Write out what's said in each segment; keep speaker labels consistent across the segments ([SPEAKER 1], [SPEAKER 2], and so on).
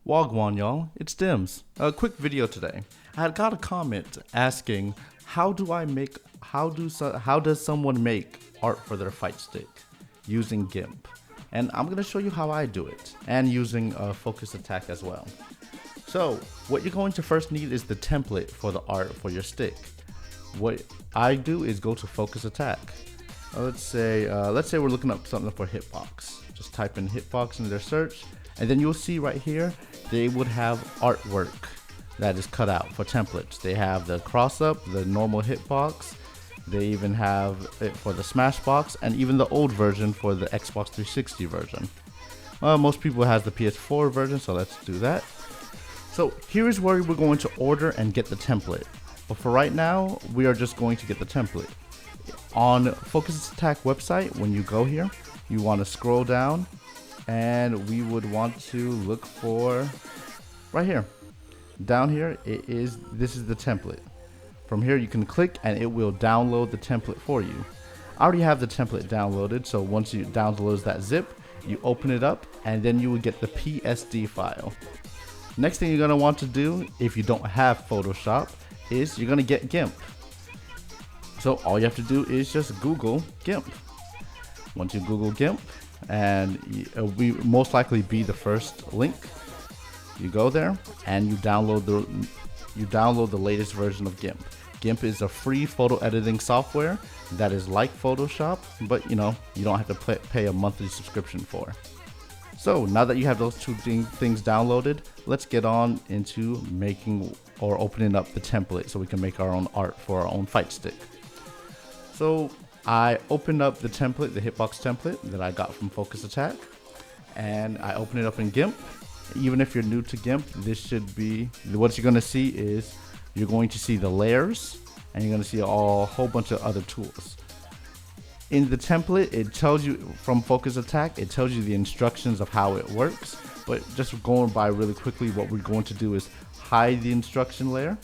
[SPEAKER 1] Wagwan, y'all, it's Dimz. A quick video today. I had got a comment asking, how does someone make art for their Fightstick using GIMP? And I'm gonna show you how I do it, and using FocusAttack as well. So, what you're going to first need is the template for the art for your stick. What I do is go to FocusAttack. Let's say we're looking up something for hitbox. Just type in hitbox in their search, and then you'll see right here they would have artwork that is cut out for templates. They have the cross up, the normal hitbox. They even have it for the Smashbox, and even the old version for the Xbox 360 version. Most people has the PS4 version, so let's do that. So here is where we're going to order and get the template. But for right now, we are just going to get the template. On FocusAttack website, when you go here, you want to scroll down, and we would want to look for right here. Down here, this is the template. From here, you can click and it will download the template for you. I already have the template downloaded, so once you download that zip, you open it up, and then you will get the PSD file. Next thing you're going to want to do, if you don't have Photoshop, is you're going to get GIMP. So all you have to do is just Google GIMP. Once you Google GIMP, and it will most likely be the first link, you go there and you download the latest version of GIMP. GIMP is a free photo editing software that is like Photoshop, but you don't have to pay a monthly subscription for. So now that you have those two things downloaded, let's get on into making or opening up the template so we can make our own art for our own fight stick. So I opened up the template, the hitbox template that I got from FocusAttack, and I open it up in GIMP. Even if you're new to GIMP, this should be what you're going to see. Is you're going to see the layers, and you're going to see a whole bunch of other tools. In the template, it tells you from FocusAttack, it tells you the instructions of how it works. But just going by really quickly, what we're going to do is hide the instruction layer,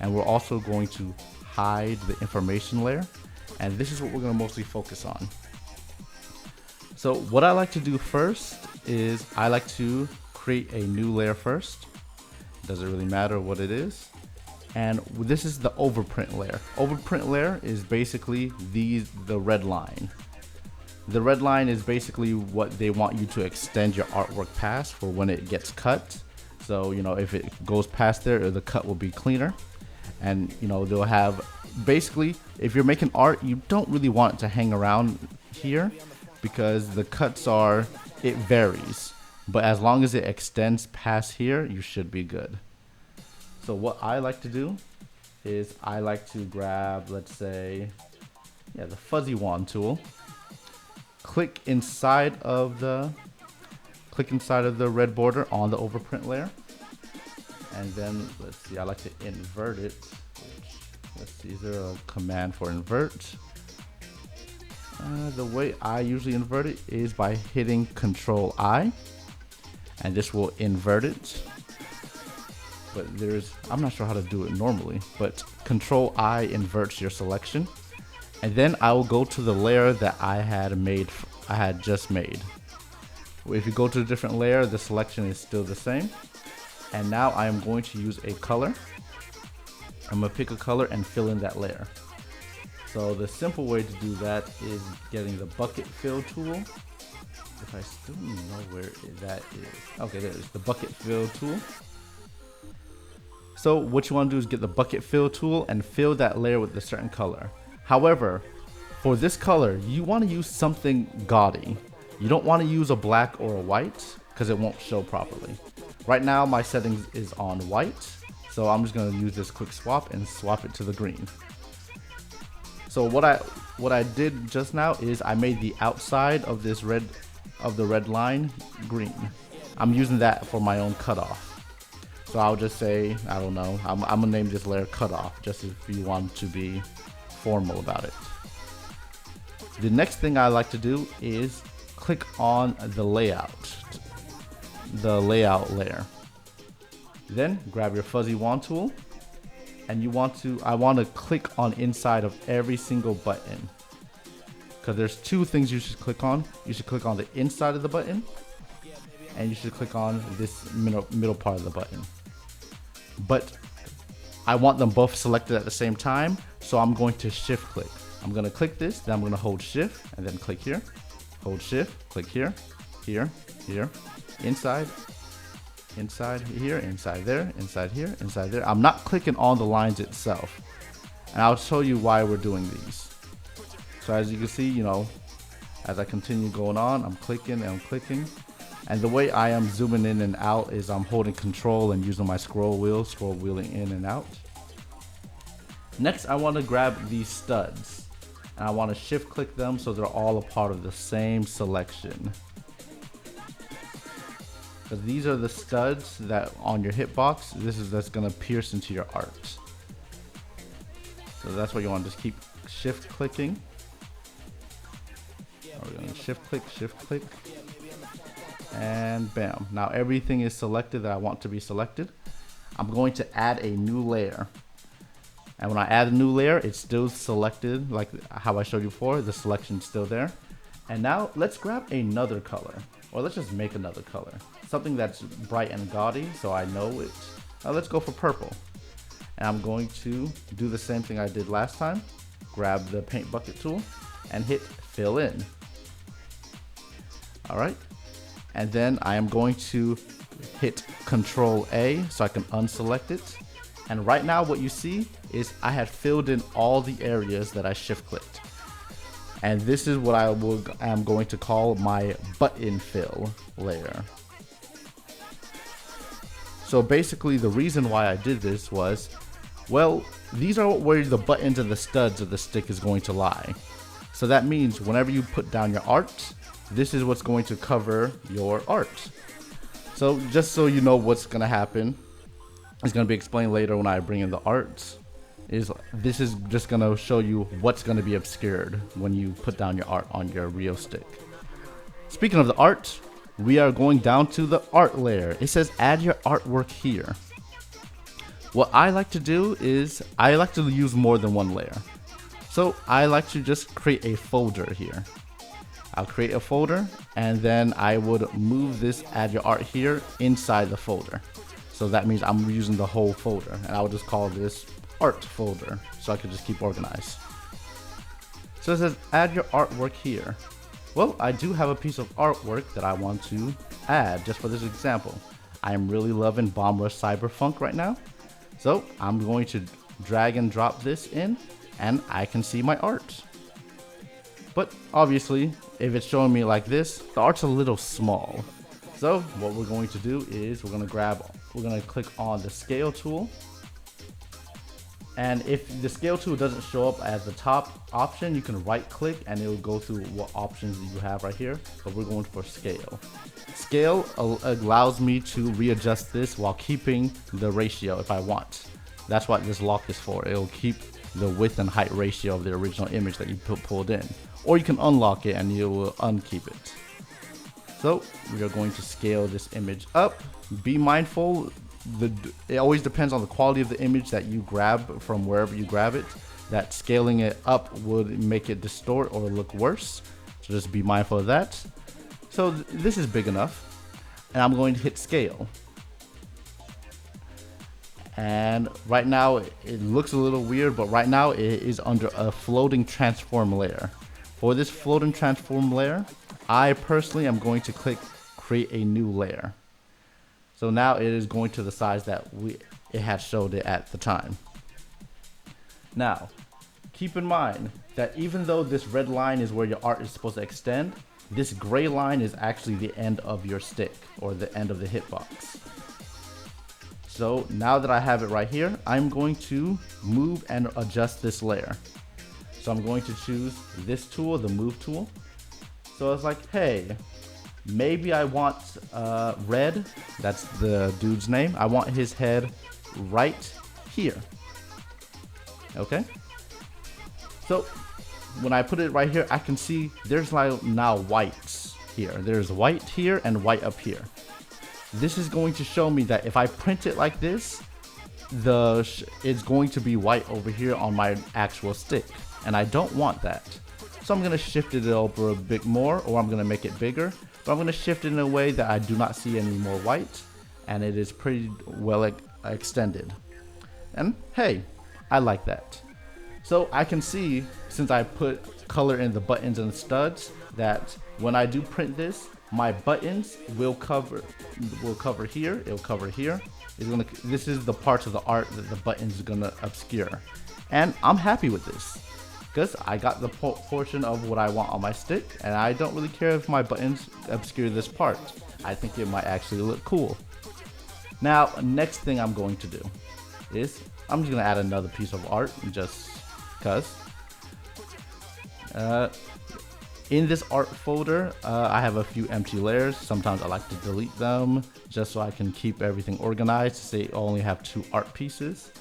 [SPEAKER 1] and we're also going to hide the information layer. And this is what we're going to mostly focus on. So what I like to do first is I like to create a new layer first. Doesn't really matter what it is. And this is the overprint layer. Overprint layer is basically the red line. The red line is basically what they want you to extend your artwork past for when it gets cut. So, if it goes past there, the cut will be cleaner. And, they'll have, basically, if you're making art, you don't really want it to hang around here because the cuts it varies. But as long as it extends past here, you should be good. So what I like to do is I like to grab, let's say, the fuzzy wand tool. Click inside of the red border on the overprint layer. And then let's see, I like to invert it. Let's see, is there a command for invert? The way I usually invert it is by hitting Control I, and this will invert it. But I'm not sure how to do it normally, but Control I inverts your selection. And then I will go to the layer that I had just made. If you go to a different layer, the selection is still the same. And now I am going to use a color. I'm going to pick a color and fill in that layer. So the simple way to do that is getting the bucket fill tool. If I still know where that is. Okay, there it is, the bucket fill tool. So what you want to do is get the bucket fill tool and fill that layer with a certain color. However, for this color, you want to use something gaudy. You don't want to use a black or a white because it won't show properly. Right now my settings is on white, so I'm just going to use this quick swap and swap it to the green. So what I did just now is I made the outside of the red line green. I'm using that for my own cutoff. So I'll just say, I don't know, I'm gonna name this layer cutoff, just if you want to be formal about it. The next thing I like to do is click on the layout layer. Then grab your fuzzy wand tool, and I want to click on inside of every single button, because there's two things you should click on. You should click on the inside of the button, and you should click on this middle part of the button. But I want them both selected at the same time, so I'm going to shift click. I'm going to click this, then I'm going to hold shift and then click here, hold shift, click here, here, here, inside, inside here, inside there, inside here, inside there. I'm not clicking on the lines itself, and I'll show you why we're doing these. So as you can see, you know, as I continue going on, I'm clicking and I'm clicking. And the way I am zooming in and out is I'm holding control and using my scroll wheeling in and out. Next, I want to grab these studs, and I want to shift click them so they're all a part of the same selection. So these are the studs that on your hitbox, that's going to pierce into your art. So that's what you want to just keep shift clicking. We're going to shift click, and bam. Now everything is selected that I want to be selected. I'm going to add a new layer. And when I add a new layer, it's still selected like how I showed you before. The selection's still there. And now let's grab another color, or let's just make another color. Something that's bright and gaudy so I know it. Now let's go for purple. And I'm going to do the same thing I did last time. Grab the paint bucket tool and hit fill in. All right. And then I am going to hit Control A so I can unselect it. And right now what you see is I had filled in all the areas that I shift clicked. And this is what I am going to call my button fill layer. So basically the reason why I did this was, well, these are where the buttons and the studs of the stick is going to lie. So that means whenever you put down your art, this is what's going to cover your art. So just so you know what's going to happen, it's going to be explained later when I bring in the art. This is just going to show you what's going to be obscured when you put down your art on your Rio stick. Speaking of the art, we are going down to the art layer. It says add your artwork here. What I like to do is I like to use more than one layer. So I like to just create a folder here. I'll create a folder and then I would move this add your art here inside the folder. So that means I'm using the whole folder, and I would just call this art folder so I could just keep organized. So it says add your artwork here. Well, I do have a piece of artwork that I want to add just for this example. I am really loving Bomb Rush Cyberpunk right now. So I'm going to drag and drop this in and I can see my art. But obviously, if it's showing me like this, the art's a little small. So what we're going to do is we're going to click on the scale tool. And if the scale tool doesn't show up as the top option, you can right click and it will go through what options you have right here. But we're going for scale. Scale allows me to readjust this while keeping the ratio if I want. That's what this lock is for. It'll keep the width and height ratio of the original image that you pulled in. Or you can unlock it and you will unkeep it. So we are going to scale this image up. Be mindful, it always depends on the quality of the image that you grab from wherever you grab it. That scaling it up would make it distort or look worse. So just be mindful of that. So this is big enough. And I'm going to hit scale. And right now it looks a little weird, but right now it is under a floating transform layer. For this floating transform layer, I personally am going to click create a new layer. So now it is going to the size that it had showed it at the time. Now, keep in mind that even though this red line is where your art is supposed to extend, this gray line is actually the end of your stick or the end of the hitbox. So now that I have it right here, I'm going to move and adjust this layer. So I'm going to choose this tool, the move tool. So it's like, hey, maybe I want Red, that's the dude's name. I want his head right here. Okay. So when I put it right here, I can see there's like now whites here. There's white here and white up here. This is going to show me that if I print it like this, it's going to be white over here on my actual stick. And I don't want that. So I'm going to shift it over a bit more, or I'm going to make it bigger but I'm going to shift it in a way that I do not see any more white, and it is pretty well extended. And hey, I like that. So I can see, since I put color in the buttons and the studs, that when I do print this, my buttons will cover here, it'll cover here. This is the parts of the art that the buttons are gonna obscure. And I'm happy with this, because I got the portion of what I want on my stick, and I don't really care if my buttons obscure this part. I think it might actually look cool. Now, next thing I'm going to do is, I'm just gonna add another piece of art, just because. In this art folder, I have a few empty layers. Sometimes I like to delete them just so I can keep everything organized. Say I only have 2 art pieces.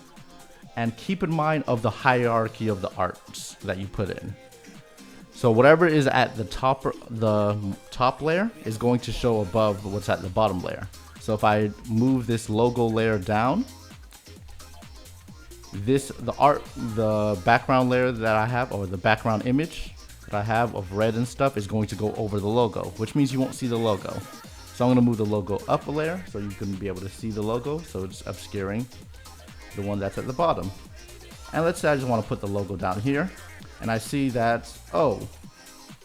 [SPEAKER 1] And keep in mind of the hierarchy of the arts that you put in. So whatever is at the top layer is going to show above what's at the bottom layer. So if I move this logo layer down, the background layer that I have, or the background image that I have of red and stuff, is going to go over the logo, which means you won't see the logo. So I'm going to move the logo up a layer so you can be able to see the logo, so it's obscuring the one that's at the bottom. And let's say I just want to put the logo down here, and I see that, oh,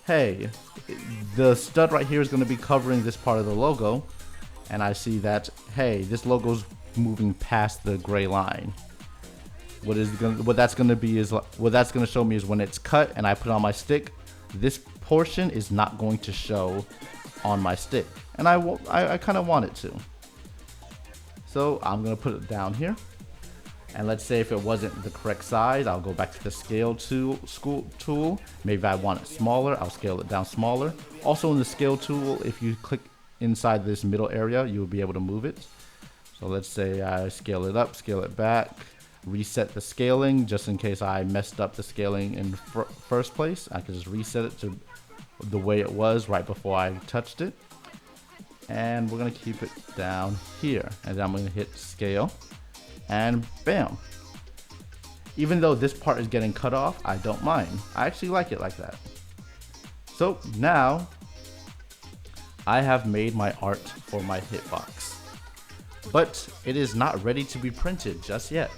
[SPEAKER 1] hey, the stud right here is going to be covering this part of the logo, and I see that, hey, this logo's moving past the gray line. What that's going to show me is when it's cut and I put it on my stick, this portion is not going to show on my stick, and I kind of want it to. So I'm going to put it down here, and let's say if it wasn't the correct size, I'll go back to the scale tool. Maybe I want it smaller, I'll scale it down smaller. Also in the scale tool, if you click inside this middle area, you'll be able to move it. So let's say I scale it up, scale it back, reset the scaling just in case I messed up the scaling in first place. I can just reset it to the way it was right before I touched it, and we're gonna keep it down here, and then I'm gonna hit scale, and bam. Even though this part is getting cut off, I don't mind. I actually like it like that. So now I have made my art for my hitbox, but it is not ready to be printed just yet.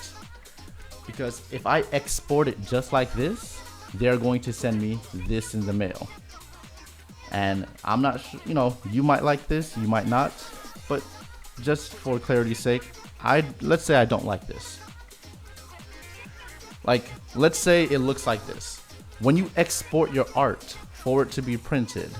[SPEAKER 1] Because if I export it just like this, they're going to send me this in the mail. And I'm not sure, you might like this, you might not, but just for clarity's sake, let's say I don't like this. Like, let's say it looks like this. When you export your art for it to be printed,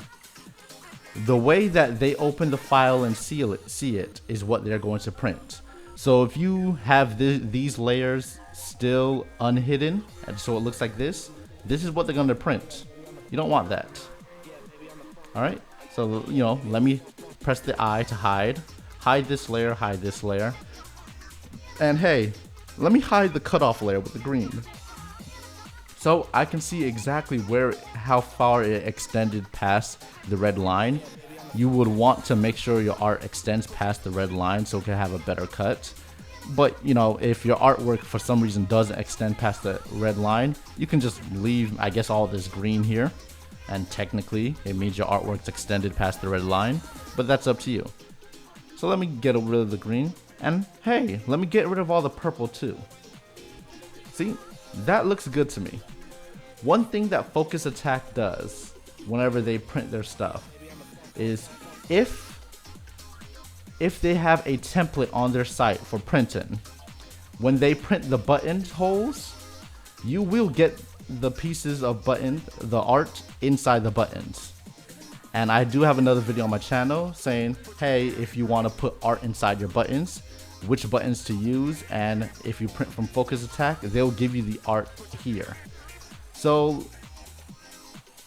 [SPEAKER 1] the way that they open the file and see it is what they're going to print. So if you have these layers still unhidden, and so it looks like this is what they're going to print. You don't want that. Alright, so let me press the I to hide this layer, and hey, let me hide the cutoff layer with the green, so I can see exactly how far it extended past the red line. You would want to make sure your art extends past the red line so it can have a better cut. But if your artwork for some reason doesn't extend past the red line, you can just leave, I guess, all this green here, and technically it means your artwork's extended past the red line, but that's up to you. So let me get rid of the green, and hey, let me get rid of all the purple too. See, that looks good to me. One thing that FocusAttack does whenever they print their stuff is if they have a template on their site for printing, when they print the button holes, you will get the pieces of the art inside the buttons. And I do have another video on my channel saying, hey, if you want to put art inside your buttons, which buttons to use, and if you print from FocusAttack, they'll give you the art here. So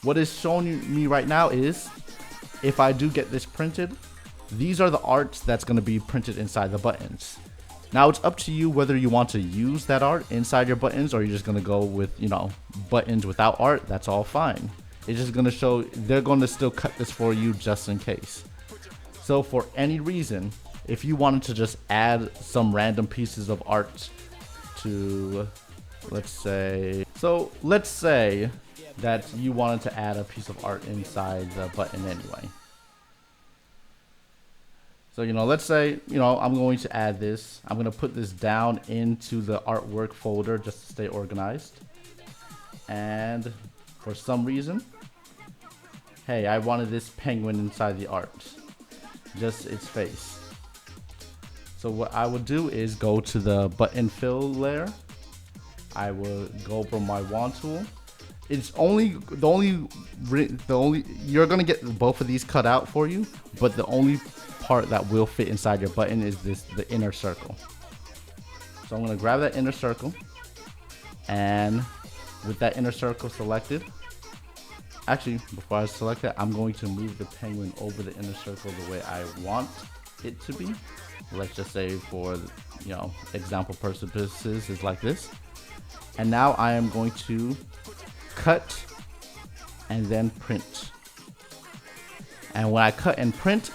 [SPEAKER 1] what is showing me right now is, if I do get this printed, these are the arts that's going to be printed inside the buttons. Now it's up to you whether you want to use that art inside your buttons, or you're just going to go with, buttons without art. That's all fine. It's just going to show, they're going to still cut this for you just in case. So for any reason, if you wanted to just add some random pieces of art to, let's say that you wanted to add a piece of art inside the button anyway. So, let's say, I'm going to add this. I'm going to put this down into the artwork folder just to stay organized. And for some reason, hey, I wanted this penguin inside the art. Just its face. So what I would do is go to the button fill layer. I will go over my wand tool. It's only you're gonna get both of these cut out for you, but the only part that will fit inside your button is the inner circle. So I'm gonna grab that inner circle, and with that inner circle selected, actually before I select that, I'm going to move the penguin over the inner circle the way I want it to be. Let's just say for example purposes is like this. And now I am going to cut and then print. And when I cut and print,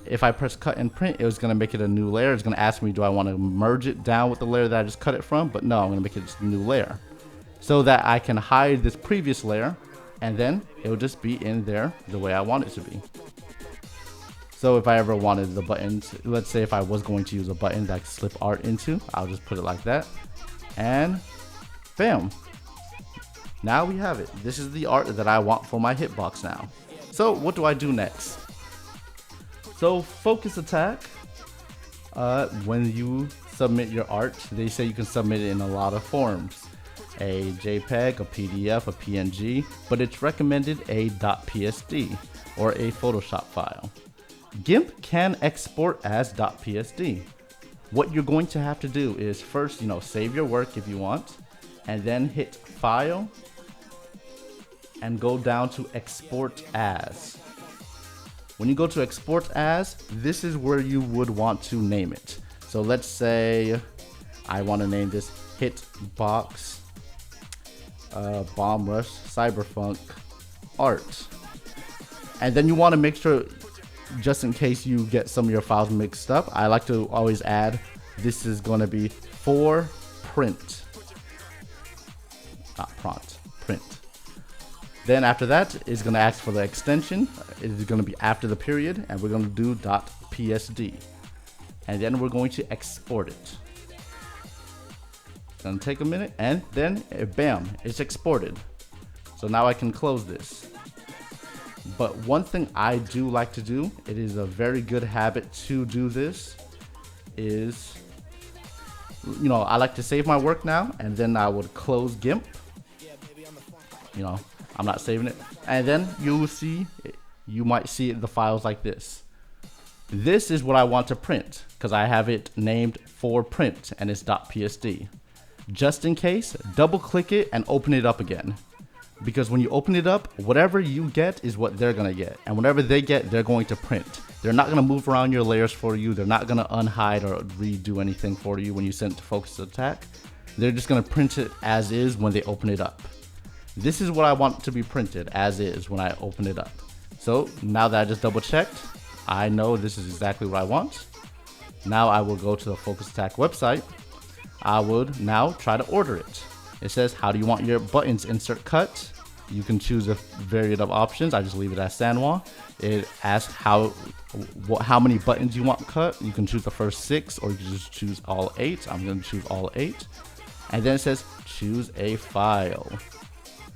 [SPEAKER 1] if I press cut and print, it was going to make it a new layer. It's going to ask me, do I want to merge it down with the layer that I just cut it from? But no, I'm going to make it just a new layer so that I can hide this previous layer, and then it will just be in there the way I want it to be. So if I ever wanted the buttons, let's say if I was going to use a button that I could slip art into, I'll just put it like that, and bam. Now we have it. This is the art that I want for my hitbox now. So what do I do next? So FocusAttack, when you submit your art, they say you can submit it in a lot of forms. A JPEG, a PDF, a PNG, but it's recommended a .psd or a Photoshop file. GIMP can export as .psd. What you're going to have to do is first, save your work if you want, and then hit File and go down to Export As. When you go to Export As, this is where you would want to name it. So let's say I want to name this Hitbox Bomb Rush Cyberpunk Art. And then you want to make sure, just in case you get some of your files mixed up, I like to always add, this is going to be for print. Not prompt, print. Then after that, it's going to ask for the extension. It is going to be after the period, and we're going to do .psd. And then we're going to export it. It's going to take a minute, and then bam, it's exported. So now I can close this. But one thing I do like to do, it is a very good habit to do this, is, I like to save my work now, and then I would close GIMP. I'm not saving it. And then you might see the files like this. This is what I want to print, because I have it named for print, and it's .psd. Just in case, double click it and open it up again. Because when you open it up, whatever you get is what they're gonna get. And whatever they get, they're going to print. They're not gonna move around your layers for you. They're not gonna unhide or redo anything for you when you send it to FocusAttack. They're just gonna print it as is when they open it up. This is what I want to be printed as is when I open it up. So now that I just double checked, I know this is exactly what I want. Now I will go to the FocusAttack website. I would now try to order it. It says, how do you want your buttons insert cut? You can choose a variety of options. I just leave it as Sanwa. It asks how many buttons you want cut. You can choose the first 6, or you can just choose all 8. I'm going to choose all 8. And then it says, choose a file.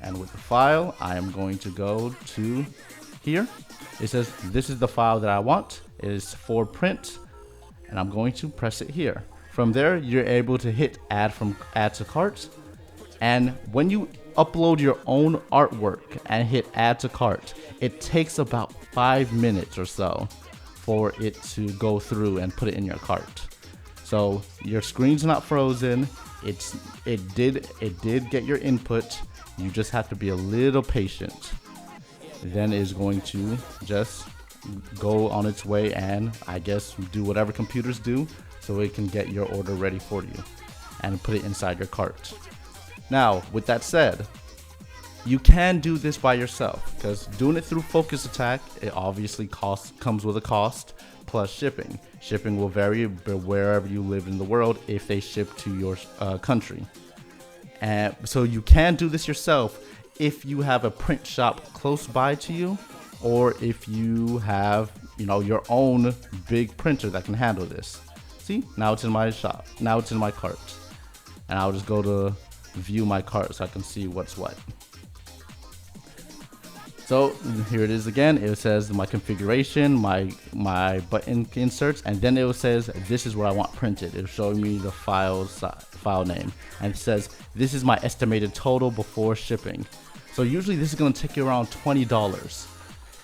[SPEAKER 1] And with the file, I am going to go to here. It says, this is the file that I want. It is for print. And I'm going to press it here. From there, you're able to hit add to cart. And when you upload your own artwork and hit add to cart, it takes about 5 minutes or so for it to go through and put it in your cart. So your screen's not frozen. It did get your input. You just have to be a little patient. Then it's going to just go on its way and I guess do whatever computers do so it can get your order ready for you and put it inside your cart. Now, with that said, you can do this by yourself, because doing it through FocusAttack, it obviously comes with a cost plus shipping. Shipping will vary wherever you live in the world if they ship to your country. And so you can do this yourself if you have a print shop close by to you, or if you have your own big printer that can handle this. See, now it's in my shop. Now it's in my cart. And I'll just go to view my cart so I can see what's what. So here it is again. It says my configuration, my button inserts, and then it says this is what I want printed. It'll show me the file name, and it says this is my estimated total before shipping. So usually this is going to take you around $20.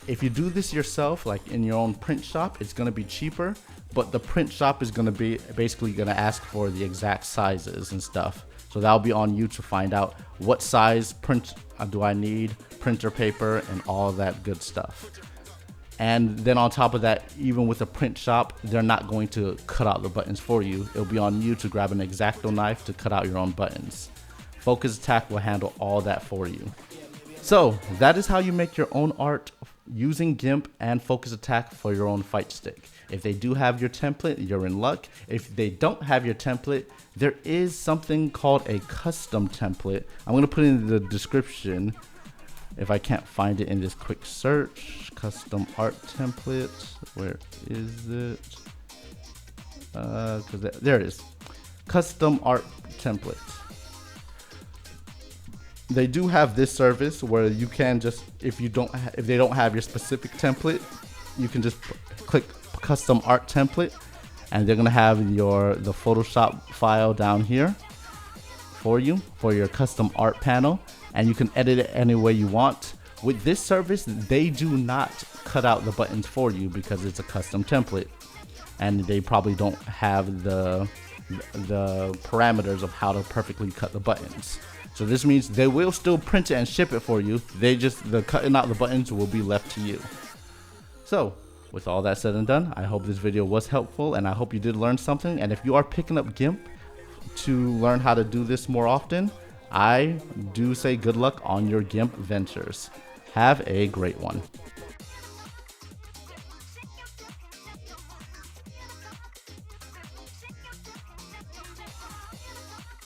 [SPEAKER 1] If you do this yourself, like in your own print shop, it's going to be cheaper, but the print shop is going to be basically going to ask for the exact sizes and stuff. So that'll be on you to find out what size print do I need, printer paper, and all that good stuff. And then on top of that, even with a print shop, they're not going to cut out the buttons for you. It'll be on you to grab an X-Acto knife to cut out your own buttons. FocusAttack will handle all that for you. So that is how you make your own art using GIMP and FocusAttack for your own Fightstick. If they do have your template, you're in luck. If they don't have your template, there is something called a custom template. I'm going to put it in the description if I can't find it in this quick search. Custom art template. Where is it? There it is. Custom art template. They do have this service where you can just, if they don't have your specific template, you can just click custom art template, and they're gonna have the Photoshop file down here for you for your custom art panel, and you can edit it any way you want. With this service, they do not cut out the buttons for you because it's a custom template, and they probably don't have the parameters of how to perfectly cut the buttons. So this means they will still print it and ship it for you. The cutting out the buttons will be left to you. So with all that said and done, I hope this video was helpful, and I hope you did learn something. And if you are picking up GIMP to learn how to do this more often, I do say good luck on your GIMP ventures. Have a great one.